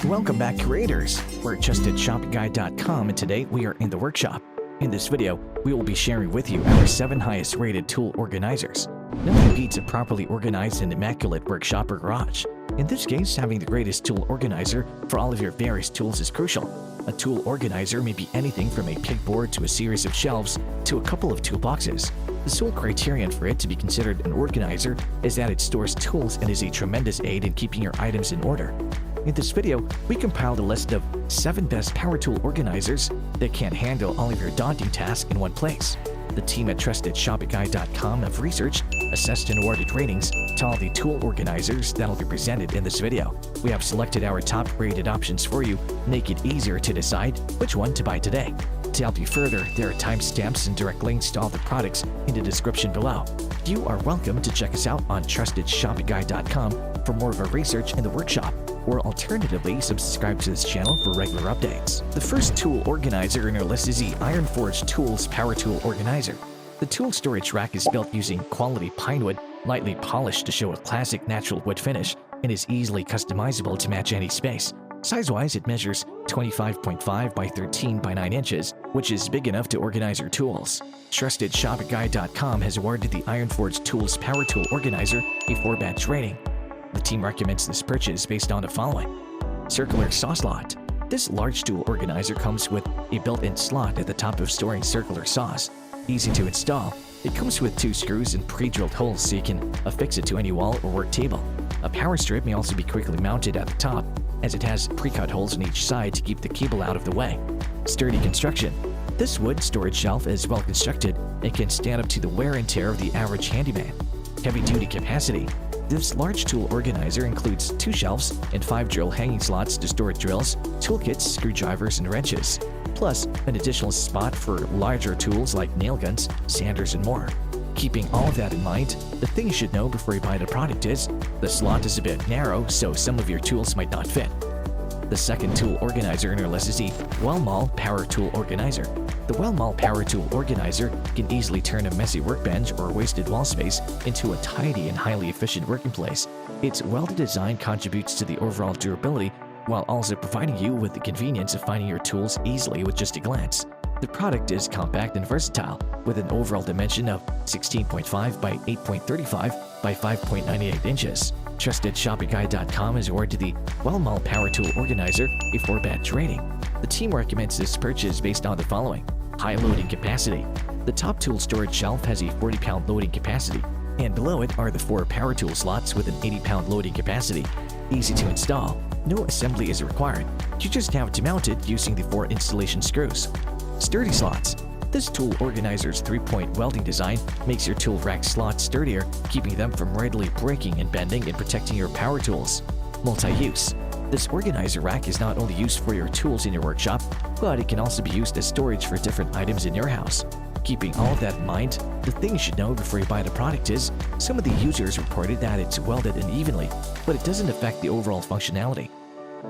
Welcome back, creators! We're at trustedshopguide.com, and today we are in the workshop. In this video, we will be sharing with you our 7 highest rated tool organizers. Nothing beats a properly organized and immaculate workshop or garage. In this case, having the greatest tool organizer for all of your various tools is crucial. A tool organizer may be anything from a pegboard to a series of shelves to a couple of toolboxes. The sole criterion for it to be considered an organizer is that it stores tools and is a tremendous aid in keeping your items in order. In this video, we compiled a list of 7 best power tool organizers that can handle all of your daunting tasks in one place. The team at TrustedShopGuide.com have researched, assessed, and awarded ratings to all the tool organizers that will be presented in this video. We have selected our top-rated options for you, make it easier to decide which one to buy today. To help you further, there are timestamps and direct links to all the products in the description below. You are welcome to check us out on TrustedShopGuide.com for more of our research in the workshop, or alternatively, subscribe to this channel for regular updates. The first tool organizer in our list is the Iron Forge Tools Power Tool Organizer. The tool storage rack is built using quality pine wood, lightly polished to show a classic natural wood finish, and is easily customizable to match any space. Size-wise, it measures 25.5 by 13 by 9 inches, which is big enough to organize your tools. TrustedShopGuide.com has awarded the Iron Forge Tools Power Tool Organizer a 4-batch rating. The team recommends this purchase based on the following. Circular saw slot. This large tool organizer comes with a built-in slot at the top of storing circular saws. Easy to install. It comes with 2 screws and pre-drilled holes so you can affix it to any wall or work table. A power strip may also be quickly mounted at the top, as it has pre-cut holes on each side to keep the cable out of the way. Sturdy construction. This wood storage shelf is well constructed and can stand up to the wear and tear of the average handyman. Heavy-duty capacity. This large tool organizer includes 2 shelves and 5 drill hanging slots to store drills, toolkits, screwdrivers, and wrenches, plus an additional spot for larger tools like nail guns, sanders, and more. Keeping all of that in mind, the thing you should know before you buy the product is the slot is a bit narrow, so some of your tools might not fit. The second tool organizer in our list is the WellMall Power Tool Organizer. The WellMall Power Tool Organizer can easily turn a messy workbench or wasted wall space into a tidy and highly efficient working place. Its welded design contributes to the overall durability while also providing you with the convenience of finding your tools easily with just a glance. The product is compact and versatile, with an overall dimension of 16.5 by 8.35 by 5.98 inches. TrustedShopGuide.com has awarded the WellMall Power Tool Organizer a 4-batch rating. The team recommends this purchase based on the following. High loading capacity. The top tool storage shelf has a 40-pound loading capacity, and below it are the 4 power tool slots with an 80-pound loading capacity. Easy to install. No assembly is required. You just have to mount it using the 4 installation screws. Sturdy slots. This tool organizer's 3-point welding design makes your tool rack slots sturdier, keeping them from readily breaking and bending and protecting your power tools. Multi-use. This organizer rack is not only used for your tools in your workshop, but it can also be used as storage for different items in your house. Keeping all of that in mind, the thing you should know before you buy the product is some of the users reported that it's welded unevenly, but it doesn't affect the overall functionality.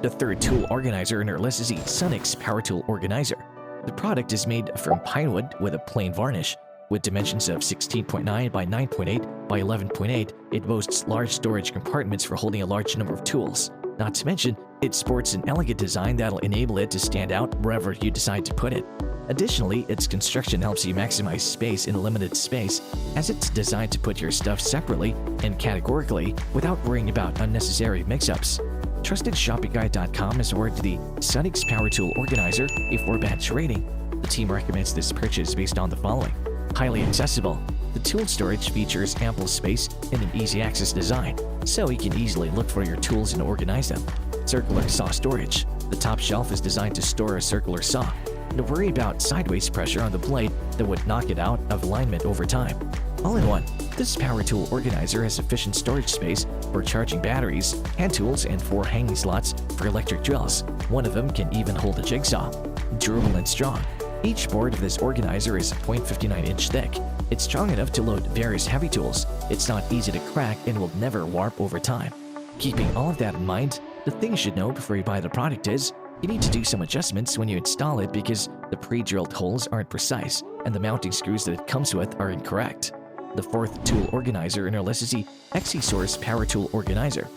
The third tool organizer in our list is the Sunix Power Tool Organizer. The product is made from pine wood with a plain varnish. With dimensions of 16.9 by 9.8 by 11.8, it boasts large storage compartments for holding a large number of tools. Not to mention, it sports an elegant design that'll enable it to stand out wherever you decide to put it. Additionally, its construction helps you maximize space in a limited space, as it's designed to put your stuff separately and categorically without worrying about unnecessary mix-ups. TrustedShopGuide.com has awarded the Sunix Power Tool Organizer a 4-batch rating. The team recommends this purchase based on the following. Highly accessible. The tool storage features ample space and an easy-access design, so you can easily look for your tools and organize them. Circular saw storage. The top shelf is designed to store a circular saw. No worry about sideways pressure on the blade that would knock it out of alignment over time. All in one, this power tool organizer has sufficient storage space for charging batteries, hand tools, and 4 hanging slots for electric drills. One of them can even hold a jigsaw. Durable and strong. Each board of this organizer is 0.59 inch thick. It's strong enough to load various heavy tools. It's not easy to crack and will never warp over time. Keeping all of that in mind, the thing you should know before you buy the product is you need to do some adjustments when you install it because the pre-drilled holes aren't precise and the mounting screws that it comes with are incorrect. The fourth tool organizer in our list is the XCSOURCE Power Tool Organizer.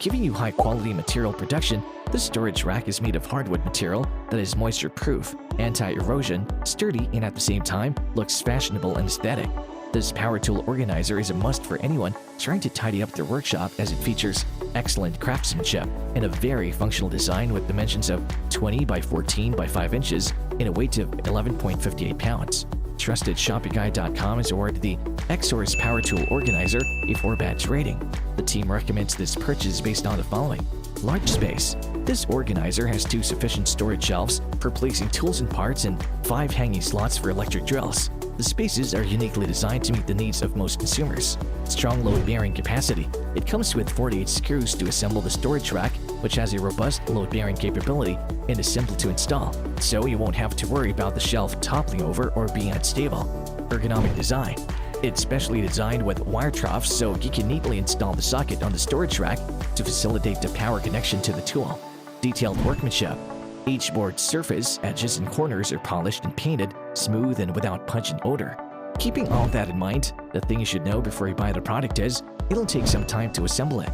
Giving you high-quality material protection, this storage rack is made of hardwood material that is moisture-proof, anti-erosion, sturdy, and at the same time looks fashionable and aesthetic. This power tool organizer is a must for anyone trying to tidy up their workshop, as it features excellent craftsmanship and a very functional design with dimensions of 20 by 14 by 5 inches and a weight of 11.58 pounds. Trusted ShopYourGuide.com has awarded the XCSOURCE Power Tool Organizer a 4-batch rating. The team recommends this purchase based on the following. Large space. This organizer has 2 sufficient storage shelves for placing tools and parts and 5 hanging slots for electric drills. The spaces are uniquely designed to meet the needs of most consumers. Strong load-bearing capacity. It comes with 48 screws to assemble the storage rack, which has a robust load-bearing capability and is simple to install, so you won't have to worry about the shelf toppling over or being unstable. Ergonomic design. It's specially designed with wire troughs, so you can neatly install the socket on the storage rack to facilitate the power connection to the tool. Detailed workmanship. Each board surface, edges, and corners are polished and painted smooth and without pungent odor. Keeping all that in mind, the thing you should know before you buy the product is, it'll take some time to assemble it.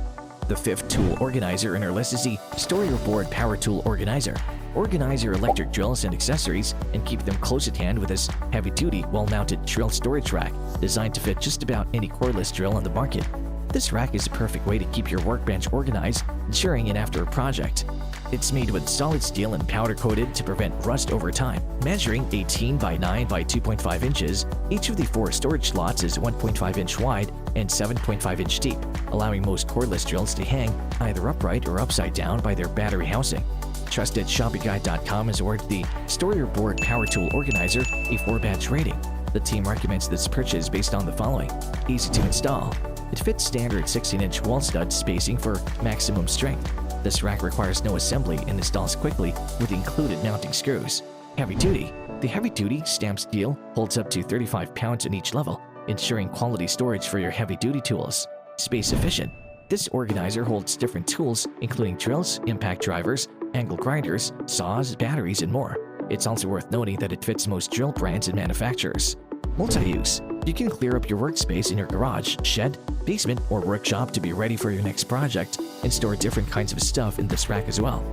The 5th tool organizer in our list is the StoreYourBoard Power Tool Organizer. Organize your electric drills and accessories and keep them close at hand with this heavy-duty, well-mounted drill storage rack designed to fit just about any cordless drill on the market. This rack is a perfect way to keep your workbench organized during and after a project. It's made with solid steel and powder-coated to prevent rust over time. Measuring 18 by 9 by 2.5 inches, each of the 4 storage slots is 1.5 inch wide and 7.5 inch deep, allowing most cordless drills to hang either upright or upside down by their battery housing. Trusted ShopYourGuide.com has awarded the StoreYourBoard Power Tool Organizer a 4-batch rating. The team recommends this purchase based on the following. Easy to install. It fits standard 16-inch wall stud spacing for maximum strength. This rack requires no assembly and installs quickly with included mounting screws. Heavy duty. The heavy-duty stamped steel holds up to 35 pounds in each level, ensuring quality storage for your heavy-duty tools. Space efficient. This organizer holds different tools, including drills, impact drivers, angle grinders, saws, batteries, and more. It's also worth noting that it fits most drill brands and manufacturers. Multi-use. You can clear up your workspace in your garage, shed, basement, or workshop to be ready for your next project and store different kinds of stuff in this rack as well.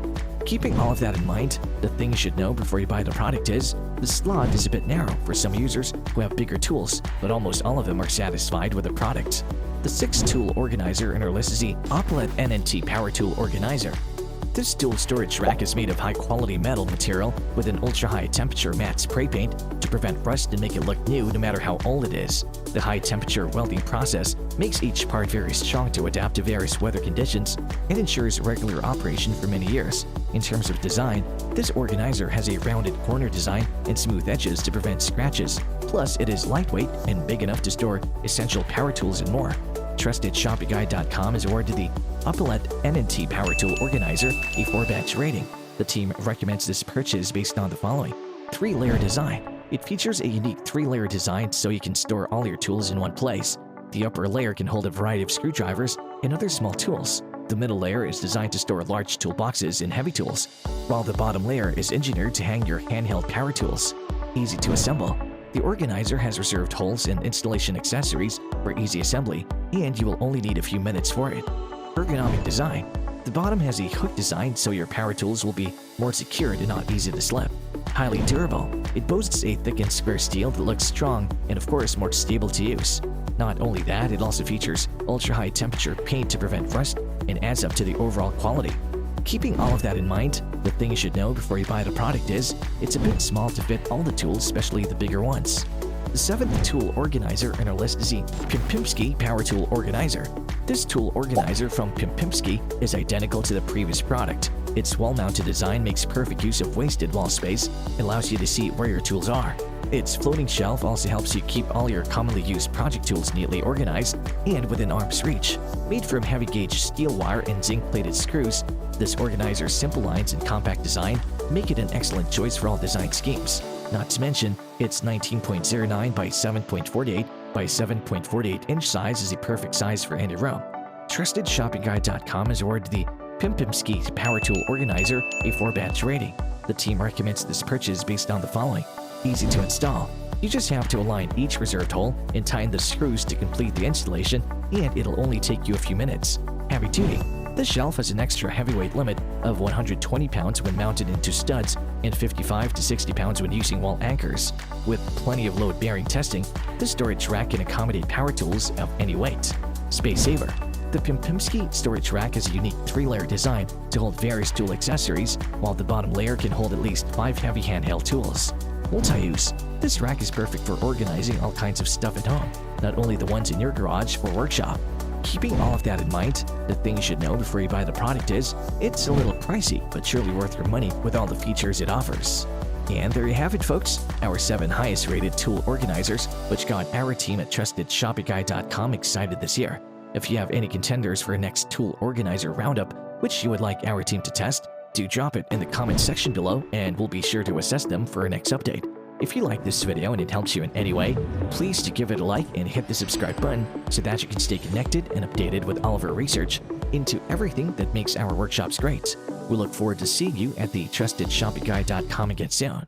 Keeping all of that in mind, the thing you should know before you buy the product is, the slot is a bit narrow for some users who have bigger tools, but almost all of them are satisfied with the product. The 6th tool organizer in our list is the OPELETNNT Power Tool Organizer. This tool storage rack is made of high-quality metal material with an ultra-high temperature matte spray paint to prevent rust and make it look new no matter how old it is. The high-temperature welding process makes each part very strong to adapt to various weather conditions and ensures regular operation for many years. In terms of design, this organizer has a rounded corner design and smooth edges to prevent scratches. Plus, it is lightweight and big enough to store essential power tools and more. Trusted ShopYourGuide.com has awarded the OPELETNNT Power Tool Organizer a 4-batch rating. The team recommends this purchase based on the following. 3-layer design. It features a unique 3-layer design so you can store all your tools in one place. The upper layer can hold a variety of screwdrivers and other small tools. The middle layer is designed to store large toolboxes and heavy tools, while the bottom layer is engineered to hang your handheld power tools. Easy to assemble. The organizer has reserved holes and installation accessories for easy assembly, and you will only need a few minutes for it. Ergonomic design. The bottom has a hook design so your power tools will be more secured and not easy to slip. Highly durable. It boasts a thick and square steel that looks strong and of course more stable to use. Not only that, it also features ultra-high temperature paint to prevent rust and adds up to the overall quality. Keeping all of that in mind, the thing you should know before you buy the product is, it's a bit small to fit all the tools, especially the bigger ones. The 7th tool organizer in our list is the Pimpimsky Power Tool Organizer. This tool organizer from Pimpimsky is identical to the previous product. Its wall-mounted design makes perfect use of wasted wall space and allows you to see where your tools are. Its floating shelf also helps you keep all your commonly used project tools neatly organized and within arm's reach. Made from heavy-gauge steel wire and zinc-plated screws, this organizer's simple lines and compact design make it an excellent choice for all design schemes. Not to mention, its 19.09 by 7.48 by 7.48 inch size is a perfect size for any room. Trusted ShopYourGuide.com has awarded the Pimpimsky Power Tool Organizer a 4-batch rating. The team recommends this purchase based on the following. Easy to install. You just have to align each reserved hole and tighten the screws to complete the installation, and it'll only take you a few minutes. Heavy duty. This shelf has an extra heavyweight limit of 120 pounds when mounted into studs and 55 to 60 pounds when using wall anchors. With plenty of load-bearing testing, this storage rack can accommodate power tools of any weight. Space saver. The Pimpimsky storage rack has a unique 3-layer design to hold various tool accessories, while the bottom layer can hold at least 5 heavy handheld tools. Multi-use. This rack is perfect for organizing all kinds of stuff at home, not only the ones in your garage or workshop. Keeping all of that in mind, the thing you should know before you buy the product is, it's a little pricey, but surely worth your money with all the features it offers. And there you have it, folks, our 7 highest rated tool organizers, which got our team at TrustedShoppingGuide.com excited this year. If you have any contenders for a next tool organizer roundup, which you would like our team to test, do drop it in the comment section below and we'll be sure to assess them for our next update. If you like this video and it helps you in any way, please do give it a like and hit the subscribe button so that you can stay connected and updated with all of our research into everything that makes our workshops great. We look forward to seeing you at the TrustedShoppingGuide.com again soon.